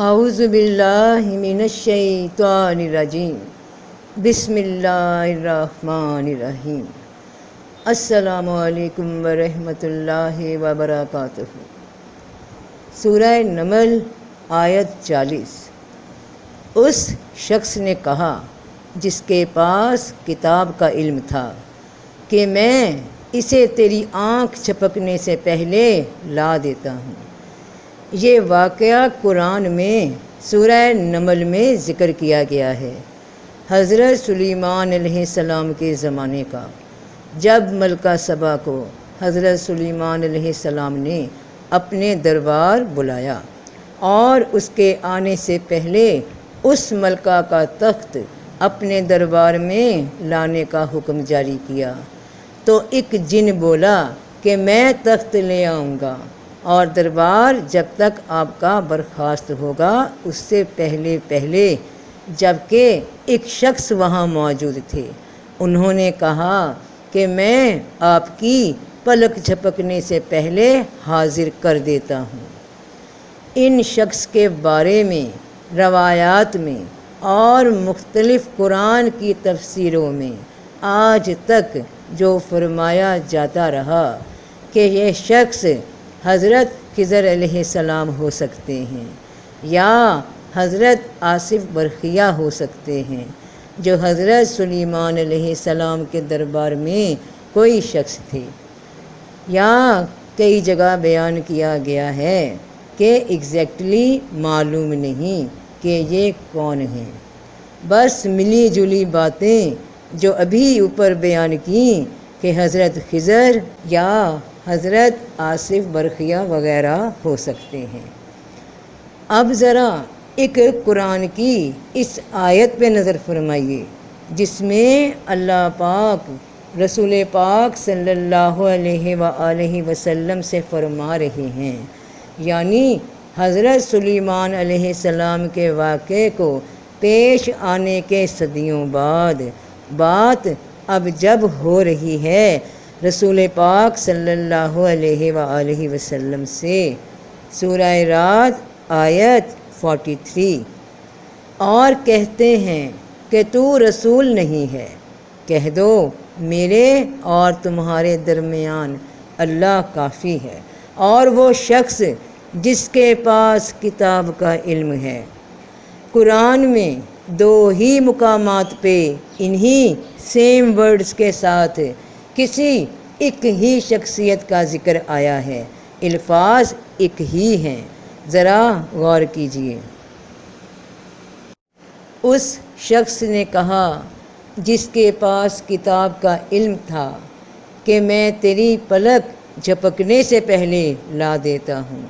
اعوذ باللہ من الشیطان الرجیم بسم اللہ الرحمن الرحیم السلام علیکم ورحمۃ اللہ وبرکاتہ۔ سورہ نمل آیت 40۔ اس شخص نے کہا جس کے پاس کتاب کا علم تھا کہ میں اسے تیری آنکھ جھپکنے سے پہلے لا دیتا ہوں۔ یہ واقعہ قرآن میں سورہ نمل میں ذکر کیا گیا ہے، حضرت سلیمان علیہ السلام کے زمانے کا، جب ملکہ سبا کو حضرت سلیمان علیہ السلام نے اپنے دربار بلایا اور اس کے آنے سے پہلے اس ملکہ کا تخت اپنے دربار میں لانے کا حکم جاری کیا، تو ایک جن بولا کہ میں تخت لے آؤں گا، اور دربار جب تک آپ کا برخاست ہوگا اس سے پہلے جبکہ ایک شخص وہاں موجود تھے، انہوں نے کہا کہ میں آپ کی پلک جھپکنے سے پہلے حاضر کر دیتا ہوں۔ ان شخص کے بارے میں روایات میں اور مختلف قرآن کی تفسیروں میں آج تک جو فرمایا جاتا رہا کہ یہ شخص حضرت خضر علیہ السلام ہو سکتے ہیں یا حضرت آصف برقیہ ہو سکتے ہیں، جو حضرت سلیمان علیہ السلام کے دربار میں کوئی شخص تھے، یا کئی جگہ بیان کیا گیا ہے کہ ایگزیکٹلی معلوم نہیں کہ یہ کون ہیں، بس ملی جلی باتیں جو ابھی اوپر بیان کی کہ حضرت خضر یا حضرت آصف برقیہ وغیرہ ہو سکتے ہیں۔ اب ذرا ایک قرآن کی اس آیت پہ نظر فرمائیے جس میں اللہ پاک رسول پاک صلی اللہ علیہ وآلہ وسلم سے فرما رہے ہیں، یعنی حضرت سلیمان علیہ السلام کے واقعے کو پیش آنے کے صدیوں بعد بات اب جب ہو رہی ہے رسول پاک صلی اللہ علیہ وآلہ وسلم سے۔ سورہ رعد آیت 43۔ اور کہتے ہیں کہ تو رسول نہیں ہے، کہہ دو میرے اور تمہارے درمیان اللہ کافی ہے، اور وہ شخص جس کے پاس کتاب کا علم ہے۔ قرآن میں دو ہی مقامات پہ انہی سیم ورڈز کے ساتھ کسی ایک ہی شخصیت کا ذکر آیا ہے، الفاظ ایک ہی ہیں، ذرا غور کیجیے۔ اس شخص نے کہا جس کے پاس کتاب کا علم تھا کہ میں تیری پلک جھپکنے سے پہلے لا دیتا ہوں،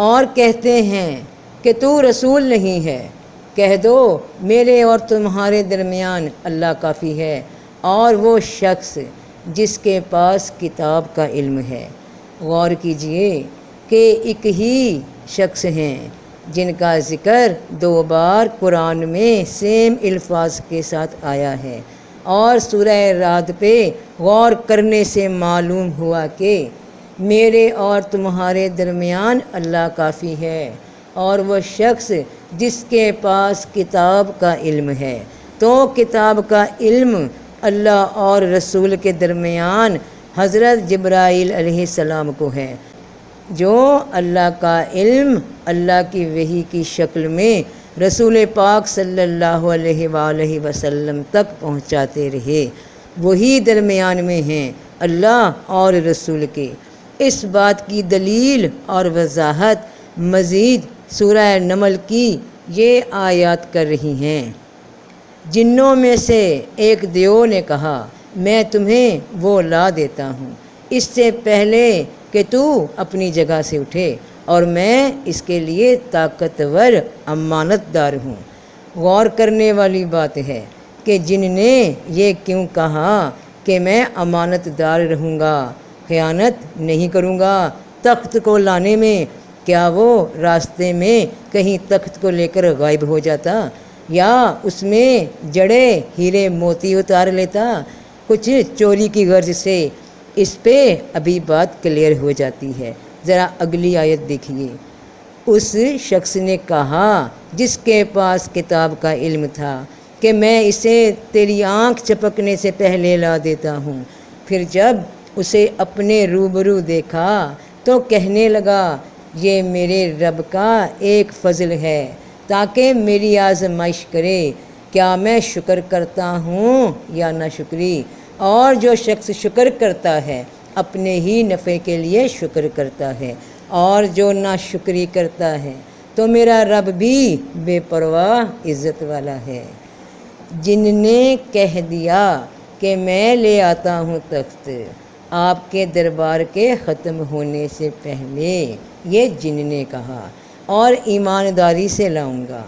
اور کہتے ہیں کہ تو رسول نہیں ہے، کہہ دو میرے اور تمہارے درمیان اللہ کافی ہے، اور وہ شخص جس کے پاس کتاب کا علم ہے۔ غور کیجئے کہ ایک ہی شخص ہیں جن کا ذکر دو بار قرآن میں سیم الفاظ کے ساتھ آیا ہے، اور سورہ رعد پہ غور کرنے سے معلوم ہوا کہ میرے اور تمہارے درمیان اللہ کافی ہے، اور وہ شخص جس کے پاس کتاب کا علم ہے، تو کتاب کا علم اللہ اور رسول کے درمیان حضرت جبرائیل علیہ السلام کو ہے، جو اللہ کا علم اللہ کی وحی کی شکل میں رسول پاک صلی اللہ علیہ وآلہ وسلم تک پہنچاتے رہے، وہی درمیان میں ہیں اللہ اور رسول کے۔ اس بات کی دلیل اور وضاحت مزید سورہ نمل کی یہ آیات کر رہی ہیں۔ جنوں میں سے ایک دیو نے کہا میں تمہیں وہ لا دیتا ہوں اس سے پہلے کہ تو اپنی جگہ سے اٹھے، اور میں اس کے لیے طاقتور امانت دار ہوں۔ غور کرنے والی بات ہے کہ جن نے یہ کیوں کہا کہ میں امانت دار رہوں گا، خیانت نہیں کروں گا تخت کو لانے میں، کیا وہ راستے میں کہیں تخت کو لے کر غائب ہو جاتا، یا اس میں جڑے ہیرے موتی اتار لیتا کچھ چوری کی غرض سے؟ اس پہ ابھی بات کلیئر ہو جاتی ہے، ذرا اگلی آیت دیکھیے۔ اس شخص نے کہا جس کے پاس کتاب کا علم تھا کہ میں اسے تیری آنکھ چپکنے سے پہلے لا دیتا ہوں۔ پھر جب اسے اپنے روبرو دیکھا تو کہنے لگا یہ میرے رب کا ایک فضل ہے تاکہ میری آزمائش کرے کیا میں شکر کرتا ہوں یا نہ شکری، اور جو شخص شکر کرتا ہے اپنے ہی نفع کے لیے شکر کرتا ہے، اور جو ناشکری کرتا ہے تو میرا رب بھی بے پرواہ عزت والا ہے۔ جن نے کہہ دیا کہ میں لے آتا ہوں تخت آپ کے دربار کے ختم ہونے سے پہلے، یہ جن نے کہا، اور ایمانداری سے لاؤں گا،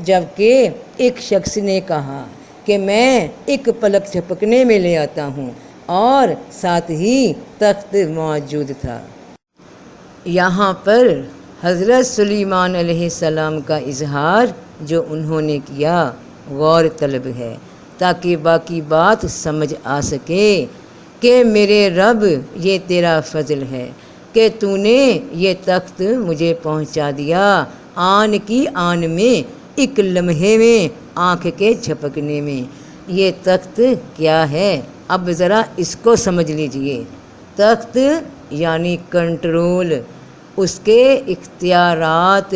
جبکہ ایک شخص نے کہا کہ میں ایک پلک جھپکنے میں لے آتا ہوں، اور ساتھ ہی تخت موجود تھا۔ یہاں پر حضرت سلیمان علیہ السلام کا اظہار جو انہوں نے کیا غور طلب ہے تاکہ باقی بات سمجھ آ سکے کہ میرے رب یہ تیرا فضل ہے کہ تو نے یہ تخت مجھے پہنچا دیا آن کی آن میں، ایک لمحے میں، آنکھ کے جھپکنے میں۔ یہ تخت کیا ہے اب ذرا اس کو سمجھ لیجئے۔ تخت یعنی کنٹرول، اس کے اختیارات،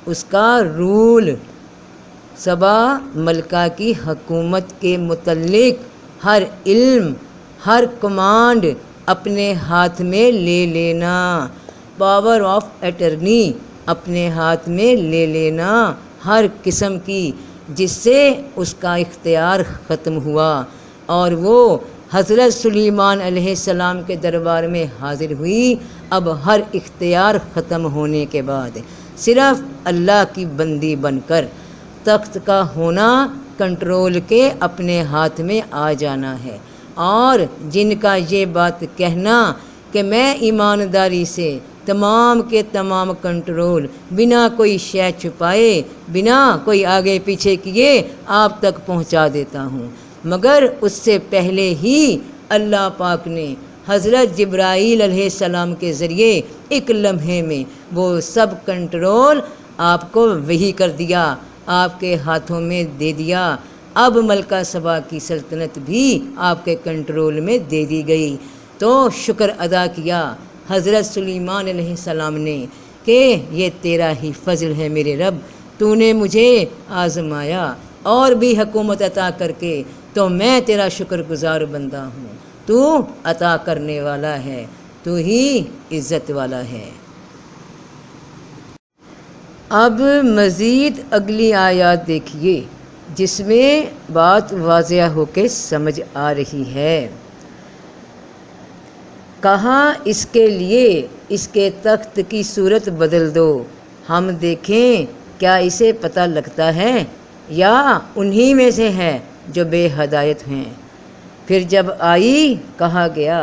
اس کا رول، سبا ملکہ کی حکومت کے متعلق ہر علم، ہر کمانڈ اپنے ہاتھ میں لے لینا، پاور آف اٹرنی اپنے ہاتھ میں لے لینا ہر قسم کی، جس سے اس کا اختیار ختم ہوا اور وہ حضرت سلیمان علیہ السلام کے دربار میں حاضر ہوئی۔ اب ہر اختیار ختم ہونے کے بعد صرف اللہ کی بندی بن کر تخت کا ہونا، کنٹرول کے اپنے ہاتھ میں آ جانا ہے، اور جن کا یہ بات کہنا کہ میں ایمانداری سے تمام کے تمام کنٹرول بنا کوئی شے چھپائے، بنا کوئی آگے پیچھے کیے آپ تک پہنچا دیتا ہوں، مگر اس سے پہلے ہی اللہ پاک نے حضرت جبرائیل علیہ السلام کے ذریعے ایک لمحے میں وہ سب کنٹرول آپ کو وحی کر دیا، آپ کے ہاتھوں میں دے دیا۔ اب ملکہ سبا کی سلطنت بھی آپ کے کنٹرول میں دے دی گئی۔ تو شکر ادا کیا حضرت سلیمان علیہ السلام نے کہ یہ تیرا ہی فضل ہے میرے رب، تو نے مجھے آزمایا اور بھی حکومت عطا کر کے، تو میں تیرا شکر گزار بندہ ہوں۔ تو عطا کرنے والا ہے، تو ہی عزت والا ہے۔ اب مزید اگلی آیات دیکھیے جس میں بات واضح ہو کے سمجھ آ رہی ہے۔ کہا اس کے لیے اس کے تخت کی صورت بدل دو، ہم دیکھیں کیا اسے پتہ لگتا ہے یا انہی میں سے ہے جو بے ہدایت ہیں۔ پھر جب آئی کہا گیا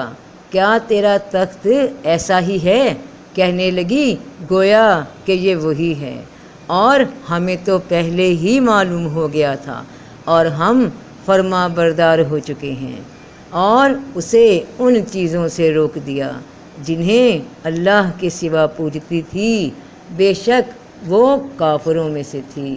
کیا تیرا تخت ایسا ہی ہے؟ کہنے لگی گویا کہ یہ وہی ہے، اور ہمیں تو پہلے ہی معلوم ہو گیا تھا اور ہم فرما بردار ہو چکے ہیں، اور اسے ان چیزوں سے روک دیا جنہیں اللہ کے سوا پوجتی تھی، بے شک وہ کافروں میں سے تھی۔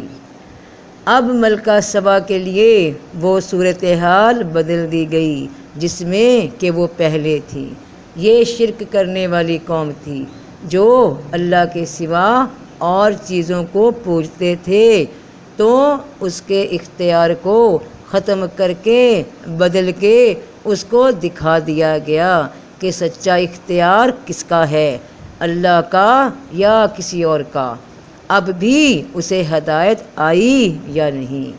اب ملکہ سبا کے لیے وہ صورتحال بدل دی گئی جس میں کہ وہ پہلے تھی۔ یہ شرک کرنے والی قوم تھی جو اللہ کے سوا اور چیزوں کو پوجتے تھے، تو اس کے اختیار کو ختم کر کے بدل کے اس کو دکھا دیا گیا کہ سچا اختیار کس کا ہے، اللہ کا یا کسی اور کا۔ اب بھی اسے ہدایت آئی یا نہیں؟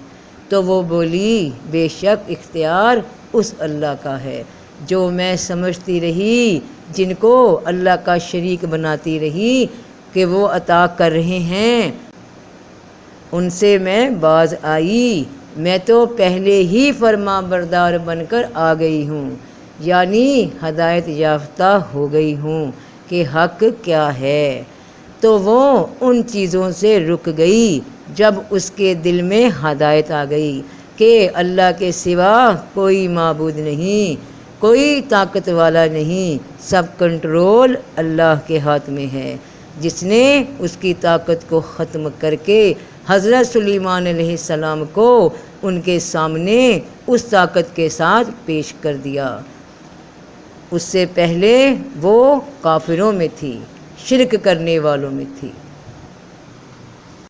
تو وہ بولی بے شک اختیار اس اللہ کا ہے جو میں سمجھتی رہی، جن کو اللہ کا شریک بناتی رہی کہ وہ عطا کر رہے ہیں، ان سے میں باز آئی، میں تو پہلے ہی فرما بردار بن کر آ گئی ہوں، یعنی ہدایت یافتہ ہو گئی ہوں کہ حق کیا ہے۔ تو وہ ان چیزوں سے رک گئی جب اس کے دل میں ہدایت آ گئی کہ اللہ کے سوا کوئی معبود نہیں، کوئی طاقت والا نہیں، سب کنٹرول اللہ کے ہاتھ میں ہے۔ جس نے اس کی طاقت کو ختم کر کے حضرت سلیمان علیہ السلام کو ان کے سامنے اس طاقت کے ساتھ پیش کر دیا۔ اس سے پہلے وہ کافروں میں تھی، شرک کرنے والوں میں تھی۔